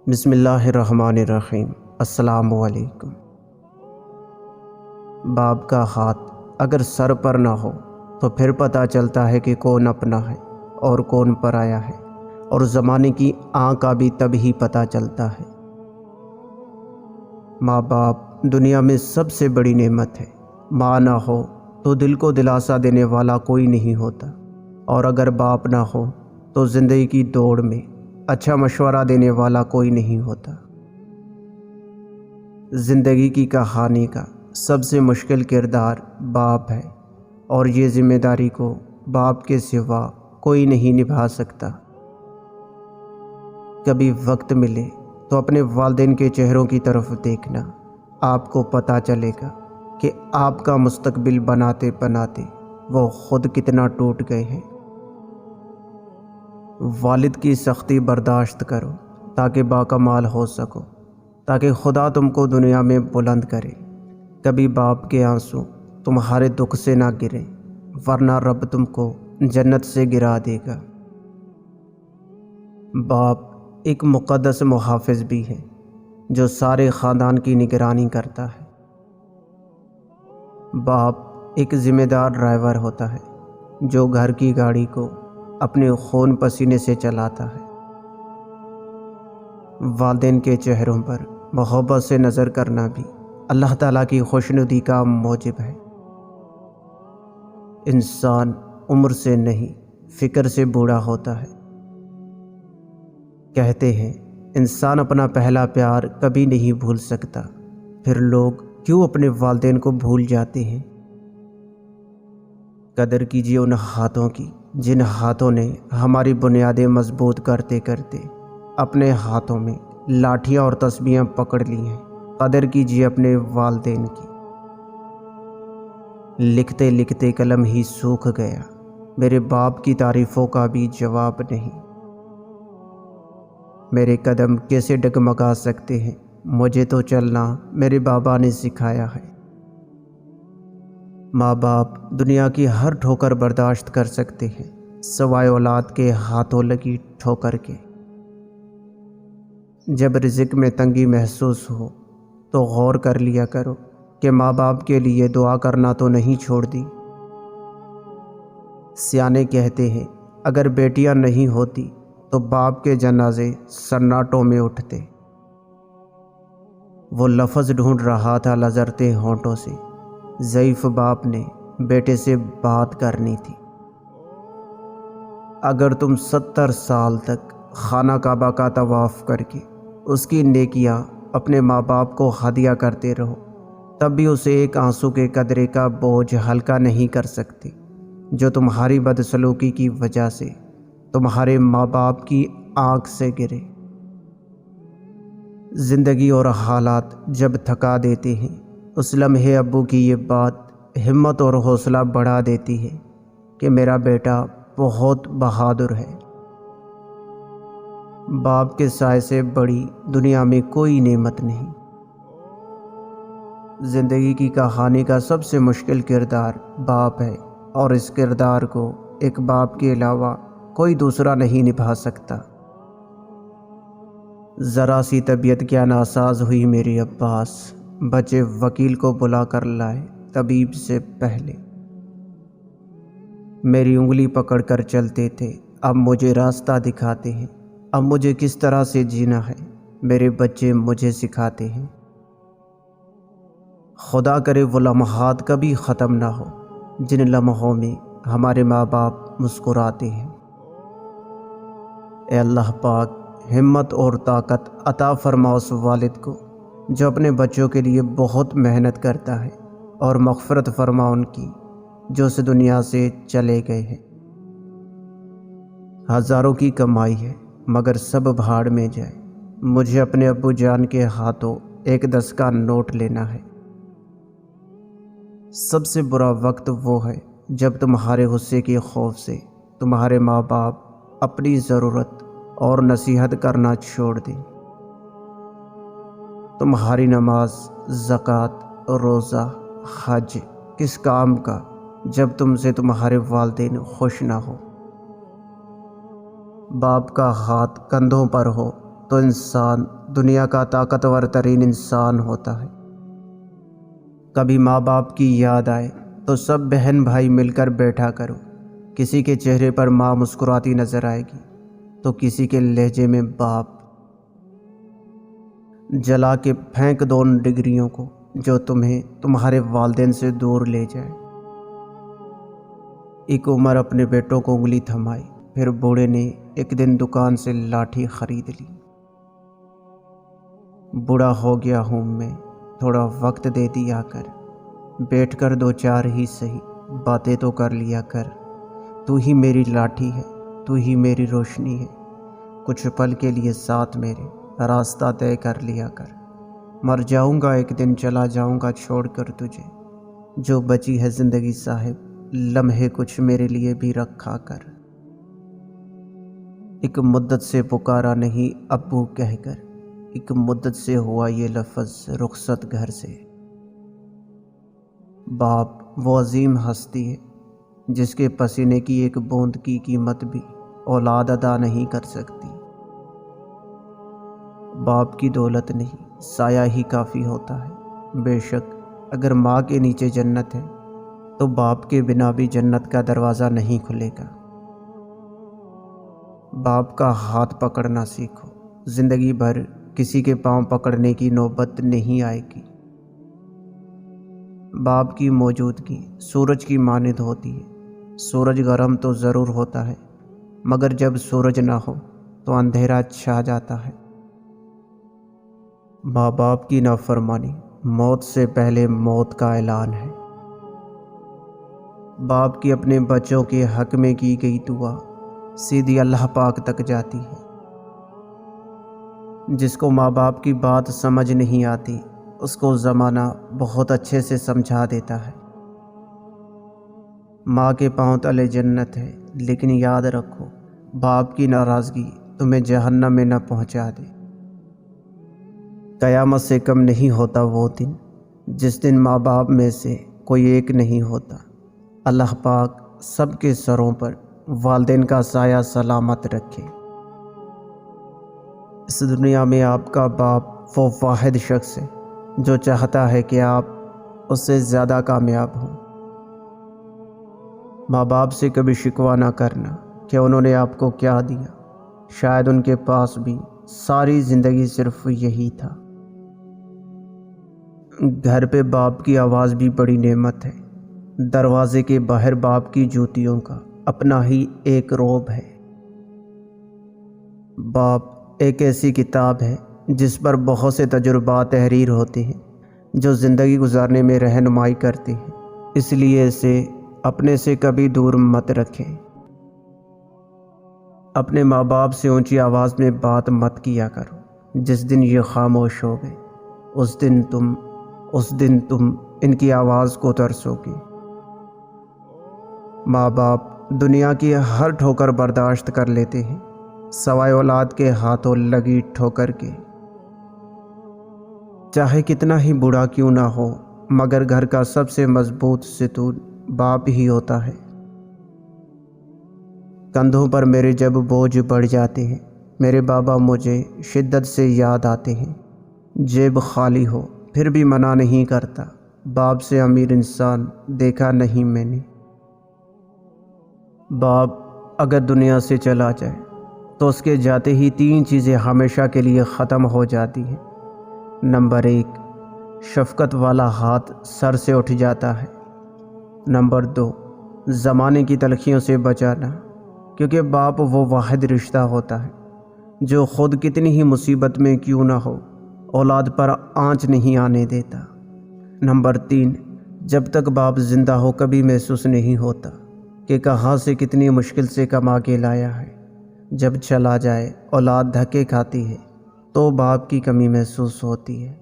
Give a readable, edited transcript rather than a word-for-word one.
بسم اللہ الرحمن الرحیم۔ السلام علیکم۔ باپ کا ہاتھ اگر سر پر نہ ہو تو پھر پتہ چلتا ہے کہ کون اپنا ہے اور کون پرایا ہے، اور زمانے کی آنکھ کا بھی تب ہی پتہ چلتا ہے۔ ماں باپ دنیا میں سب سے بڑی نعمت ہے۔ ماں نہ ہو تو دل کو دلاسا دینے والا کوئی نہیں ہوتا، اور اگر باپ نہ ہو تو زندگی کی دوڑ میں اچھا مشورہ دینے والا کوئی نہیں ہوتا۔ زندگی کی کہانی کا سب سے مشکل کردار باپ ہے، اور یہ ذمہ داری کو باپ کے سوا کوئی نہیں نبھا سکتا۔ کبھی وقت ملے تو اپنے والدین کے چہروں کی طرف دیکھنا، آپ کو پتہ چلے گا کہ آپ کا مستقبل بناتے بناتے وہ خود کتنا ٹوٹ گئے ہیں۔ والد کی سختی برداشت کرو تاکہ باکمال ہو سکو، تاکہ خدا تم کو دنیا میں بلند کرے۔ کبھی باپ کے آنسو تمہارے دکھ سے نہ گریں، ورنہ رب تم کو جنت سے گرا دے گا۔ باپ ایک مقدس محافظ بھی ہے جو سارے خاندان کی نگرانی کرتا ہے۔ باپ ایک ذمہ دار ڈرائیور ہوتا ہے جو گھر کی گاڑی کو اپنے خون پسینے سے چلاتا ہے۔ والدین کے چہروں پر محبت سے نظر کرنا بھی اللہ تعالیٰ کی خوشنودی کا موجب ہے۔ انسان عمر سے نہیں، فکر سے بوڑھا ہوتا ہے۔ کہتے ہیں انسان اپنا پہلا پیار کبھی نہیں بھول سکتا، پھر لوگ کیوں اپنے والدین کو بھول جاتے ہیں؟ قدر کیجیے ان ہاتھوں کی جن ہاتھوں نے ہماری بنیادیں مضبوط کرتے کرتے اپنے ہاتھوں میں لاٹھیاں اور تسبیحاں پکڑ لی ہیں۔ قدر کیجیے اپنے والدین کی۔ لکھتے لکھتے قلم ہی سوکھ گیا، میرے باپ کی تعریفوں کا بھی جواب نہیں۔ میرے قدم کیسے ڈگمگا سکتے ہیں، مجھے تو چلنا میرے بابا نے سکھایا ہے۔ ماں باپ دنیا کی ہر ٹھوکر برداشت کر سکتے ہیں، سوائے اولاد کے ہاتھوں لگی ٹھوکر کے۔ جب رزق میں تنگی محسوس ہو تو غور کر لیا کرو کہ ماں باپ کے لیے دعا کرنا تو نہیں چھوڑ دی۔ سیانے کہتے ہیں اگر بیٹیاں نہیں ہوتی تو باپ کے جنازے سناٹوں میں اٹھتے۔ وہ لفظ ڈھونڈ رہا تھا لرزتے ہونٹوں سے، ضعیف باپ نے بیٹے سے بات کرنی تھی۔ اگر تم 70 سال تک خانہ کعبہ کا طواف کر کے اس کی نیکیاں اپنے ماں باپ کو ہدیہ کرتے رہو، تب بھی اسے ایک آنسو کے قطرے کا بوجھ ہلکا نہیں کر سکتے جو تمہاری بدسلوکی کی وجہ سے تمہارے ماں باپ کی آنکھ سے گرے۔ زندگی اور حالات جب تھکا دیتے ہیں، اس لمحے ابو کی یہ بات ہمت اور حوصلہ بڑھا دیتی ہے کہ میرا بیٹا بہت بہادر ہے۔ باپ کے سائے سے بڑی دنیا میں کوئی نعمت نہیں۔ زندگی کی کہانی کا سب سے مشکل کردار باپ ہے، اور اس کردار کو ایک باپ کے علاوہ کوئی دوسرا نہیں نبھا سکتا۔ ذرا سی طبیعت کیا ناساز ہوئی میری عباس، بچے وکیل کو بلا کر لائے طبیب سے پہلے۔ میری انگلی پکڑ کر چلتے تھے، اب مجھے راستہ دکھاتے ہیں۔ اب مجھے کس طرح سے جینا ہے میرے بچے مجھے سکھاتے ہیں۔ خدا کرے وہ لمحات کبھی ختم نہ ہو جن لمحوں میں ہمارے ماں باپ مسکراتے ہیں۔ اے اللہ پاک، ہمت اور طاقت عطا فرما اس والد کو جو اپنے بچوں کے لیے بہت محنت کرتا ہے، اور مغفرت فرما ان کی جو اس دنیا سے چلے گئے ہیں۔ ہزاروں کی کمائی ہے مگر سب بھاڑ میں جائے، مجھے اپنے ابو جان کے ہاتھوں ایک 10 کا نوٹ لینا ہے۔ سب سے برا وقت وہ ہے جب تمہارے غصے کے خوف سے تمہارے ماں باپ اپنی ضرورت اور نصیحت کرنا چھوڑ دیں۔ تمہاری نماز، زکوٰۃ، روزہ، حج کس کام کا جب تم سے تمہارے والدین خوش نہ ہو؟ باپ کا ہاتھ کندھوں پر ہو تو انسان دنیا کا طاقتور ترین انسان ہوتا ہے۔ کبھی ماں باپ کی یاد آئے تو سب بہن بھائی مل کر بیٹھا کرو۔ کسی کے چہرے پر ماں مسکراتی نظر آئے گی تو کسی کے لہجے میں باپ۔ جلا کے پھینک دو ان ڈگریوں کو جو تمہیں تمہارے والدین سے دور لے جائے۔ ایک عمر اپنے بیٹوں کو انگلی تھمائی، پھر بوڑھے نے ایک دن دکان سے لاٹھی خرید لی۔ بوڑھا ہو گیا ہوں میں، تھوڑا وقت دے دیا کر، بیٹھ کر دو چار ہی سہی باتیں تو کر لیا کر۔ تو ہی میری لاٹھی ہے، تو ہی میری روشنی ہے، کچھ پل کے لیے ساتھ میرے راستہ طے کر لیا کر۔ مر جاؤں گا ایک دن، چلا جاؤں گا چھوڑ کر تجھے، جو بچی ہے زندگی صاحب لمحے کچھ میرے لیے بھی رکھا کر۔ ایک مدت سے پکارا نہیں ابو کہہ کر، ایک مدت سے ہوا یہ لفظ رخصت گھر سے۔ باپ وہ عظیم ہستی ہے جس کے پسینے کی ایک بوند کی قیمت بھی اولاد ادا نہیں کر سکتی۔ باپ کی دولت نہیں، سایہ ہی کافی ہوتا ہے۔ بے شک اگر ماں کے نیچے جنت ہے تو باپ کے بنا بھی جنت کا دروازہ نہیں کھلے گا۔ باپ کا ہاتھ پکڑنا سیکھو، زندگی بھر کسی کے پاؤں پکڑنے کی نوبت نہیں آئے گی۔ باپ کی موجودگی سورج کی مانند ہوتی ہے۔ سورج گرم تو ضرور ہوتا ہے، مگر جب سورج نہ ہو تو اندھیرا چھا جاتا ہے۔ ماں باپ کی نافرمانی موت سے پہلے موت کا اعلان ہے۔ باپ کی اپنے بچوں کے حق میں کی گئی دعا سیدھی اللہ پاک تک جاتی ہے۔ جس کو ماں باپ کی بات سمجھ نہیں آتی اس کو زمانہ بہت اچھے سے سمجھا دیتا ہے۔ ماں کے پاؤں تلے جنت ہے، لیکن یاد رکھو باپ کی ناراضگی تمہیں جہنم میں نہ پہنچا دے۔ قیامت سے کم نہیں ہوتا وہ دن جس دن ماں باپ میں سے کوئی ایک نہیں ہوتا۔ اللہ پاک سب کے سروں پر والدین کا سایہ سلامت رکھے۔ اس دنیا میں آپ کا باپ وہ واحد شخص ہے جو چاہتا ہے کہ آپ اس سے زیادہ کامیاب ہوں۔ ماں باپ سے کبھی شکوہ نہ کرنا کہ انہوں نے آپ کو کیا دیا، شاید ان کے پاس بھی ساری زندگی صرف یہی تھا۔ گھر پہ باپ کی آواز بھی بڑی نعمت ہے۔ دروازے کے باہر باپ کی جوتیوں کا اپنا ہی ایک روب ہے۔ باپ ایک ایسی کتاب ہے جس پر بہت سے تجربات تحریر ہوتے ہیں جو زندگی گزارنے میں رہنمائی کرتے ہیں، اس لیے اسے اپنے سے کبھی دور مت رکھیں۔ اپنے ماں باپ سے اونچی آواز میں بات مت کیا کرو۔ جس دن یہ خاموش ہو گئے اس دن تم ان کی آواز کو ترسو گے۔ ماں باپ دنیا کی ہر ٹھوکر برداشت کر لیتے ہیں سوائے اولاد کے ہاتھوں لگی ٹھوکر کے۔ چاہے کتنا ہی بوڑھا کیوں نہ ہو، مگر گھر کا سب سے مضبوط ستون باپ ہی ہوتا ہے۔ کندھوں پر میرے جب بوجھ بڑھ جاتے ہیں، میرے بابا مجھے شدت سے یاد آتے ہیں۔ جیب خالی ہو پھر بھی منع نہیں کرتا، باپ سے امیر انسان دیکھا نہیں میں نے۔ باپ اگر دنیا سے چلا جائے تو اس کے جاتے ہی 3 چیزیں ہمیشہ کے لیے ختم ہو جاتی ہیں۔ نمبر 1، شفقت والا ہاتھ سر سے اٹھ جاتا ہے۔ نمبر 2، زمانے کی تلخیوں سے بچانا، کیونکہ باپ وہ واحد رشتہ ہوتا ہے جو خود کتنی ہی مصیبت میں کیوں نہ ہو اولاد پر آنچ نہیں آنے دیتا۔ نمبر 3، جب تک باپ زندہ ہو کبھی محسوس نہیں ہوتا کہ کہاں سے کتنی مشکل سے کما کے لایا ہے۔ جب چلا جائے اولاد دھکے کھاتی ہے تو باپ کی کمی محسوس ہوتی ہے۔